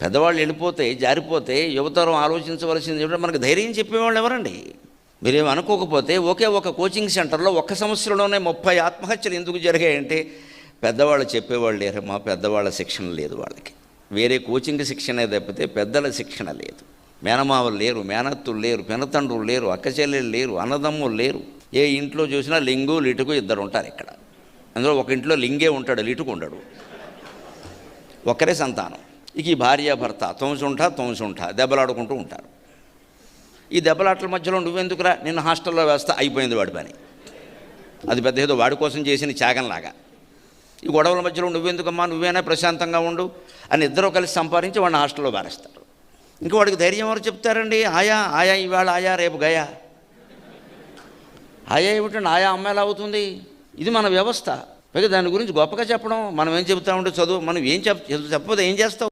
పెద్దవాళ్ళు వెళ్ళిపోతే జారిపోతే యువతరం ఆలోచించవలసింది ఏమిటంటే మనకు ధైర్యం చెప్పేవాళ్ళు ఎవరండి? మీరేమి అనుకోకపోతే ఒకే ఒక కోచింగ్ సెంటర్లో ఒక్క సంవత్సరంలోనే 30 ఆత్మహత్యలు ఎందుకు జరిగాయంటే పెద్దవాళ్ళు చెప్పేవాళ్ళు లేరమ్మా, పెద్దవాళ్ళ శిక్షణ లేదు వాళ్ళకి. వేరే కోచింగ్ శిక్షణ తప్పితే పెద్దల శిక్షణ లేదు. మేనమావలు లేరు, మేనత్తులు లేరు, పెనతండ్రులు లేరు, అక్క చెల్లెలు లేరు, అన్నదమ్ములు లేరు. ఏ ఇంట్లో చూసినా లింగు లిటుకు ఇద్దరు ఉంటారు ఇక్కడ. అందులో ఒక ఇంట్లో లింగే ఉంటాడు, లిటుకు ఉండడు, ఒక్కరే సంతానం. ఇక ఈ భార్యాభర్త తోంసుంటా దెబ్బలాడుకుంటూ ఉంటారు. ఈ దెబ్బలాటల మధ్యలో నువ్వెందుకురా, నిన్న హాస్టల్లో వేస్తా, అయిపోయింది వాడి పని. అది పెద్ద ఏదో వాడి కోసం చేసిన త్యాగంలాగా. ఈ గొడవల మధ్యలో నువ్వెందుకమ్మా, నువ్వేనా ప్రశాంతంగా ఉండు అని ఇద్దరు కలిసి సంపాదించి వాడిని హాస్టల్లో బారేస్తారు. ఇంకా వాడికి ధైర్యం ఎవరు చెప్తారండి? ఆయా ఇవాళ ఆయా రేపు గయా. ఆయా ఏమిటండి, ఆయా అమ్మాయిలా అవుతుంది. ఇది మన వ్యవస్థ. పైగా దాని గురించి గొప్పగా చెప్పడం, మనం ఏం చెబుతామంటే చదువు, మనం ఏం చెప్పకపోతే ఏం చేస్తావు?